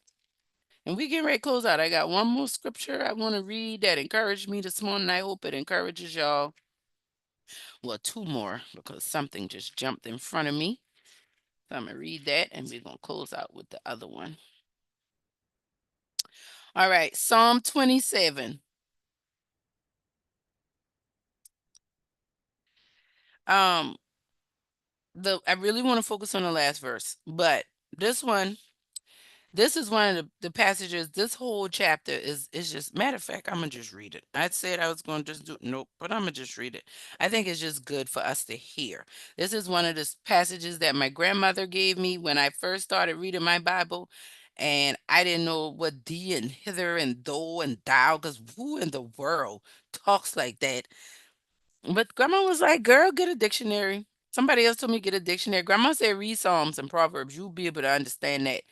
And we getting ready to close out. I got one more scripture I want to read that encouraged me this morning. I hope it encourages y'all. Well, two more because something just jumped in front of me. So I'm going to read that and we're going to close out with the other one. All right. Psalm 27. Um, I really want to focus on the last verse, but this one this is one of the passages. This whole chapter is just matter of fact. I'm gonna just read it. I said I was gonna just do nope, but I'm gonna just read it. I think it's just good for us to hear. This is one of the passages that my grandmother gave me when I first started reading my Bible, and I didn't know what thee and hither and thou and thou, because who in the world talks like that? But grandma was like, "Girl, get a dictionary." Somebody else told me get a dictionary. Grandma said read Psalms and Proverbs. You'll be able to understand that.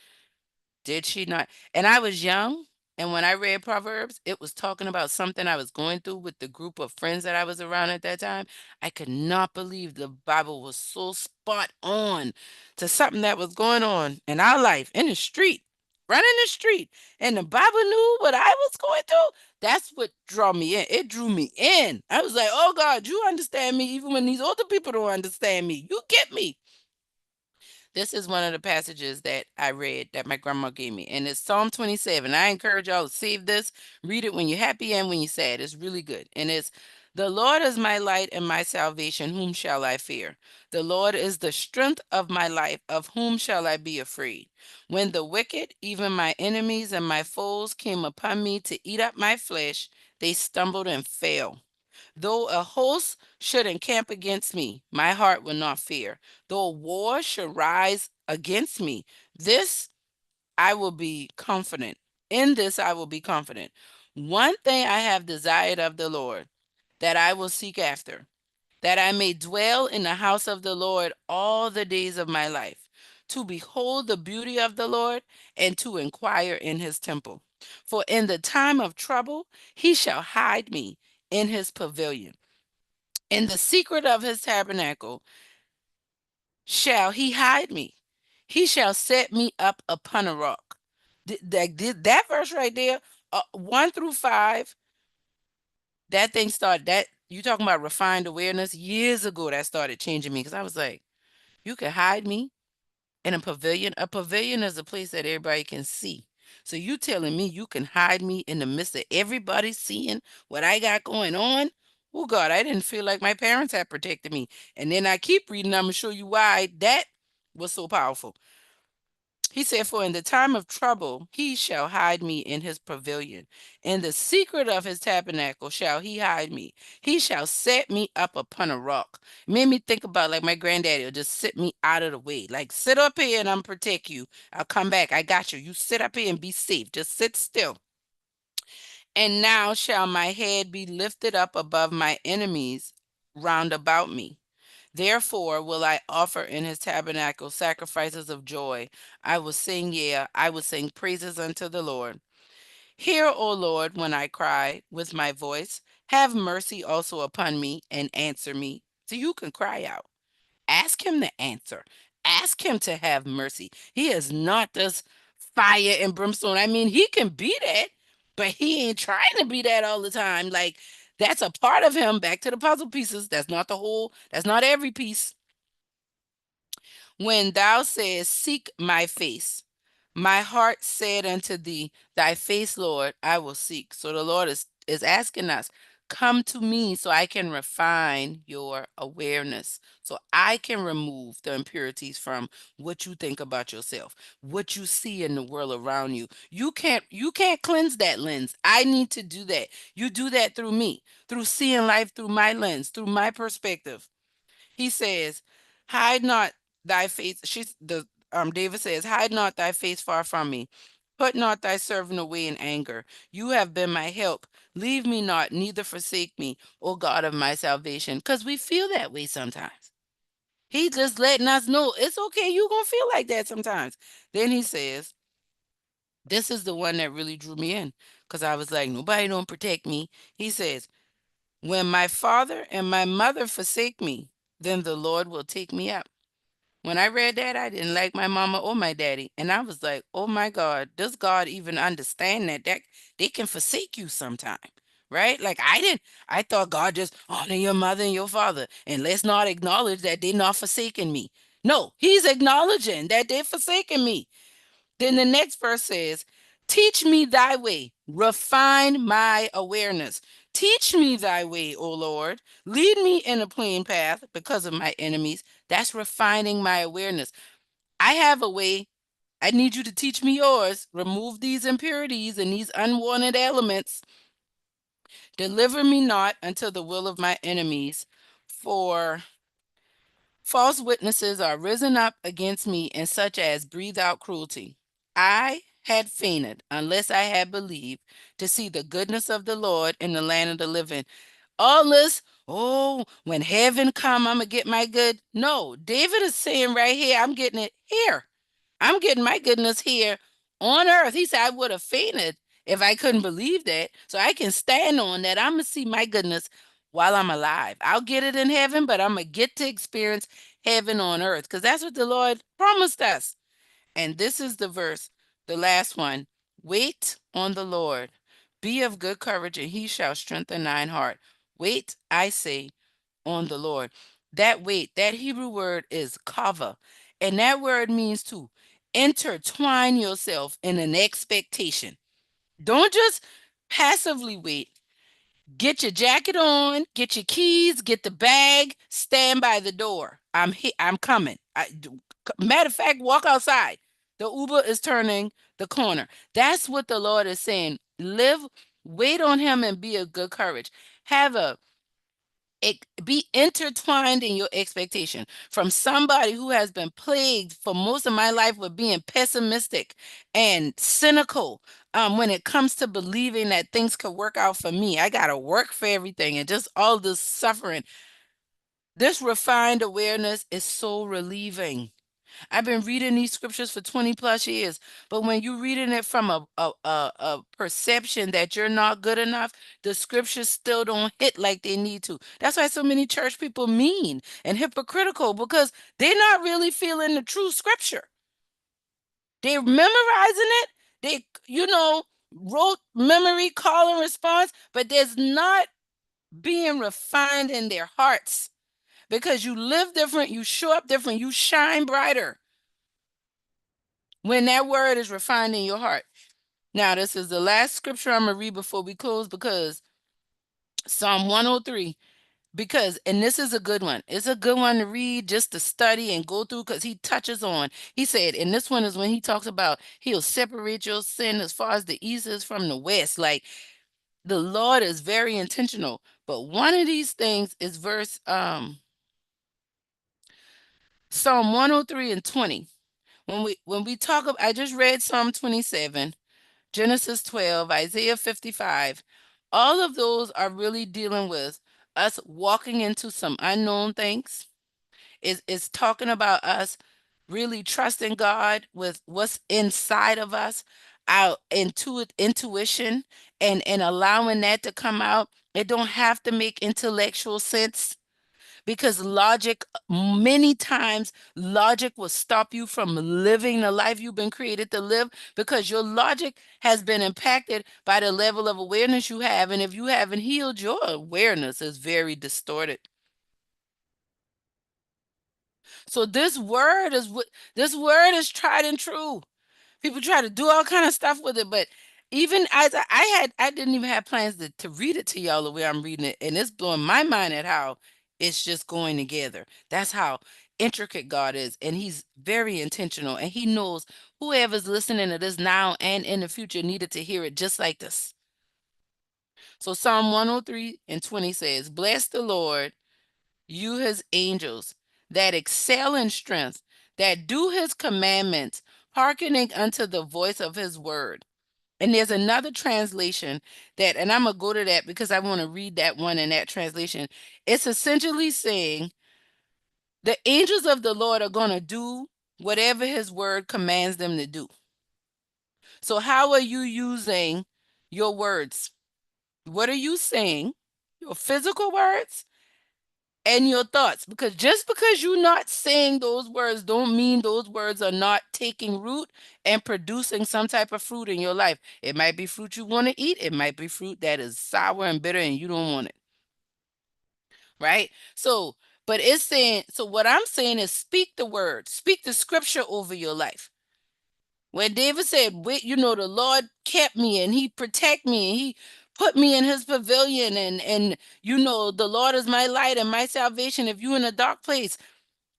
Did she not? And I was young, and when I read Proverbs, it was talking about something I was going through with the group of friends that I was around at that time. I could not believe the Bible was so spot on to something that was going on in our life, in the street, running the street, and the Bible knew what I was going through. That's what drew me in. It drew me in. I was like, "Oh God, you understand me even when these older people don't understand me. You get me." This is one of the passages that I read that my grandma gave me, and it's Psalm 27. I encourage y'all to save this, read it when you're happy and when you're sad. It's really good. And it's the Lord is my light and my salvation. Whom shall I fear? The Lord is the strength of my life. Of whom shall I be afraid? When the wicked, even my enemies and my foes, came upon me to eat up my flesh, they stumbled and fell. Though a host should encamp against me, my heart will not fear. Though war should rise against me, this I will be confident. In this I will be confident. One thing I have desired of the Lord, that I will seek after, that I may dwell in the house of the Lord all the days of my life, to behold the beauty of the Lord and to inquire in his temple. For in the time of trouble he shall hide me in his pavilion. In the secret of his tabernacle shall he hide me. He shall set me up upon a rock. That verse right there, 1 through 5, that thing started, that you talking about refined awareness years ago, that started changing me because I was like, you can hide me in a pavilion. A pavilion is a place that everybody can see. So you telling me you can hide me in the midst of everybody seeing what I got going on? Oh God, I didn't feel like my parents had protected me. And then I keep reading, I'm gonna show you why that was so powerful. He said, for in the time of trouble he shall hide me in his pavilion. In the secret of his tabernacle shall he hide me. He shall set me up upon a rock. Made me think about like my granddaddy will just sit me out of the way. Like, sit up here and I'm protect you. I'll come back. I got you. You sit up here and be safe. Just sit still. And now shall my head be lifted up above my enemies round about me. Therefore will I offer in his tabernacle sacrifices of joy. I will sing, yeah, I will sing praises unto the Lord. Hear, O Lord, when I cry with my voice. Have mercy also upon me and answer me. So you can cry out. Ask him to answer. Ask him to have mercy. He is not this fire and brimstone. I mean, he can be that, but he ain't trying to be that all the time. Like, that's a part of him. Back to the puzzle pieces. That's not the whole, that's not every piece. When thou sayest, seek my face, my heart said unto thee, thy face, Lord, I will seek. So the Lord is asking us, come to me so I can refine your awareness, so I can remove the impurities from what you think about yourself, what you see in the world around you. You can't cleanse that lens. I need to do that. You do that through me, through seeing life through my lens, through my perspective. He says, hide not thy face. David says, hide not thy face far from me. Put not thy servant away in anger. You have been my help. Leave me not, neither forsake me, O God of my salvation. Because we feel that way sometimes. He just letting us know it's okay. You're going to feel like that sometimes. Then he says, this is the one that really drew me in because I was like, nobody don't protect me. He says, when my father and my mother forsake me, then the Lord will take me up. When I read that, I didn't like my mama or my daddy. And I was like, oh my God, does God even understand that they can forsake you sometime? Right? Like I thought God just honor your mother and your father. And let's not acknowledge that they're not forsaking me. No, he's acknowledging that they're forsaking me. Then the next verse says, teach me thy way, refine my awareness. Teach me thy way, O Lord. Lead me in a plain path because of my enemies. That's refining my awareness. I have a way. I need you to teach me yours. Remove these impurities and these unwanted elements. Deliver me not unto the will of my enemies, for false witnesses are risen up against me, and such as breathe out cruelty. I had fainted unless I had believed to see the goodness of the Lord in the land of the living. All this, oh, when heaven come, I'm gonna get my good. No, David is saying right here, I'm getting it here. I'm getting my goodness here on earth. He said I would have fainted if I couldn't believe that. So I can stand on that. I'm gonna see my goodness while I'm alive. I'll get it in heaven, but I'm gonna get to experience heaven on earth because that's what the Lord promised us. And this is the verse, the last one. Wait on the Lord. Be of good courage, and he shall strengthen thine heart. Wait, I say, on the Lord. That wait, that Hebrew word is kava. And that word means to intertwine yourself in an expectation. Don't just passively wait. Get your jacket on, get your keys, get the bag, stand by the door. I'm coming. Matter of fact, walk outside. The Uber is turning the corner. That's what the Lord is saying. Live, wait on him and be of good courage. Have a be intertwined in your expectation from somebody who has been plagued for most of my life with being pessimistic and cynical when it comes to believing that things could work out for me. I got to work for everything and just all this suffering. This refined awareness is so relieving. I've been reading these scriptures for 20 plus years. But when you're reading it from a perception that you're not good enough, the scriptures still don't hit like they need to. That's why so many church people mean and hypocritical, because they're not really feeling the true scripture. They're memorizing it. They, wrote memory, call and response, but there's not being refined in their hearts, because you live different, you show up different, you shine brighter when that word is refined in your heart. Now, this is the last scripture I'm going to read before we close, because Psalm 103, and this is a good one. It's a good one to read, just to study and go through, because he touches on, he said, and this one is when he talks about he'll separate your sin as far as the east is from the west. Like, the Lord is very intentional. But one of these things is verse Psalm 103 and 20. When we talk about, I just read Psalm 27, Genesis 12, Isaiah 55. All of those are really dealing with us walking into some unknown things. It's talking about us really trusting God with what's inside of us, our intuition, and allowing that to come out. It don't have to make intellectual sense, because logic, many times logic will stop you from living the life you've been created to live, because your logic has been impacted by the level of awareness you have. And if you haven't healed, your awareness is very distorted. So this word is tried and true. People try to do all kind of stuff with it, but even as I didn't even have plans to read it to y'all the way I'm reading it, and it's blowing my mind at how it's just going together. That's how intricate God is, and He's very intentional, and He knows whoever's listening to this now and in the future needed to hear it just like this. So Psalm 103 and 20 says, "Bless the Lord, you his angels that excel in strength, that do his commandments, hearkening unto the voice of his word." And there's another translation that, and I'm going to go to that because I want to read that one in that translation. It's essentially saying the angels of the Lord are going to do whatever his word commands them to do. So, how are you using your words? What are you saying? Your physical words and your thoughts, because just because you're not saying those words don't mean those words are not taking root and producing some type of fruit in your life. It might be fruit you want to eat, it might be fruit that is sour and bitter and you don't want it, right? So, but it's saying, so what I'm saying is, speak the word, speak the scripture over your life. When David said, wait, the Lord kept me and he protect me and he put me in his pavilion, and the Lord is my light and my salvation. If you in a dark place,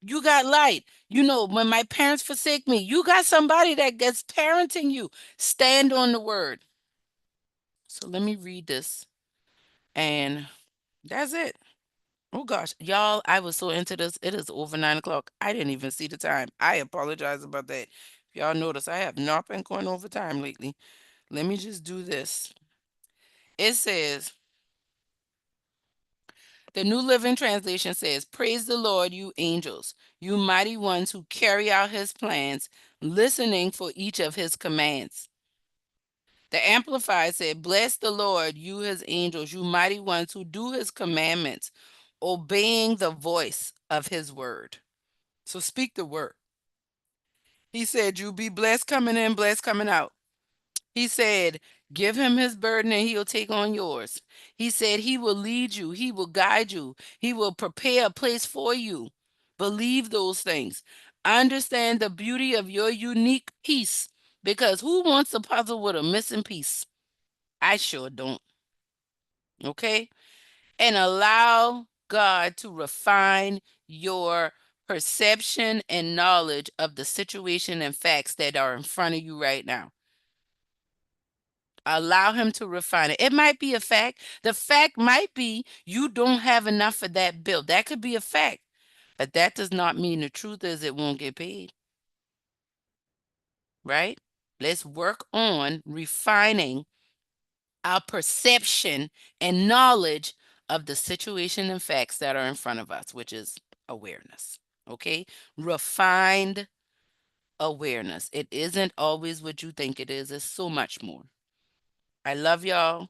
you got light. When my parents forsake me, you got somebody that gets parenting you. Stand on the word. So let me read this. And that's it. Oh gosh, y'all, I was so into this. It is over 9 o'clock. I didn't even see the time. I apologize about that. If y'all notice, I have not been going over time lately. Let me just do this. It says, the New Living Translation says, "Praise the Lord, you angels, you mighty ones who carry out his plans, listening for each of his commands." The Amplified said, "Bless the Lord, you his angels, you mighty ones who do his commandments, obeying the voice of his word." So speak the word. He said, "You be blessed coming in, blessed coming out." He said, "Give him his burden and he'll take on yours." He said, "He will lead you, he will guide you, he will prepare a place for you." Believe those things. Understand the beauty of your unique piece, because who wants a puzzle with a missing piece? I sure don't. Okay? And allow God to refine your perception and knowledge of the situation and facts that are in front of you right now. Allow him to refine it. It might be a fact. The fact might be you don't have enough for that bill. That could be a fact. But that does not mean the truth is it won't get paid. Right? Let's work on refining our perception and knowledge of the situation and facts that are in front of us, which is awareness. Okay? Refined awareness. It isn't always what you think it is. It's so much more. I love y'all.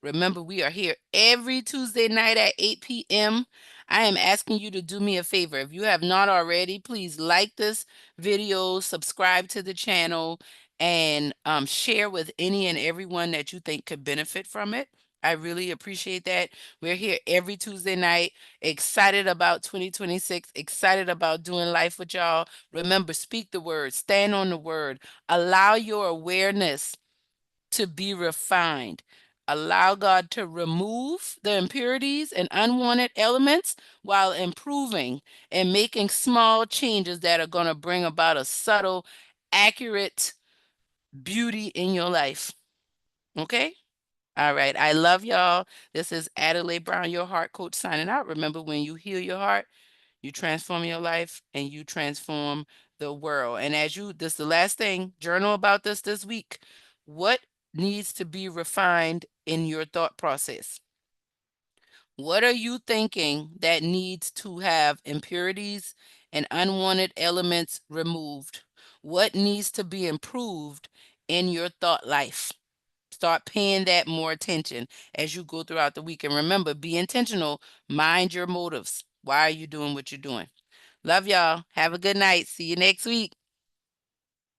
Remember, we are here every Tuesday night at 8 p.m. I am asking you to do me a favor. If you have not already, please like this video, subscribe to the channel, and share with any and everyone that you think could benefit from it. I really appreciate that. We're here every Tuesday night, excited about 2026, excited about doing life with y'all. Remember, speak the word, stand on the word, allow your awareness to be refined. Allow God to remove the impurities and unwanted elements while improving and making small changes that are going to bring about a subtle, accurate beauty in your life. Okay? All right. I love y'all. This is Adelai Brown, your heart coach, signing out. Remember, when you heal your heart, you transform your life and you transform the world. And this is the last thing, journal about this week. What needs to be refined in your thought process? What are you thinking that needs to have impurities and unwanted elements removed? What needs to be improved in your thought life? Start paying that more attention as you go throughout the week. And remember, be intentional. Mind your motives. Why are you doing what you're doing? Love y'all. Have a good night. See you next week.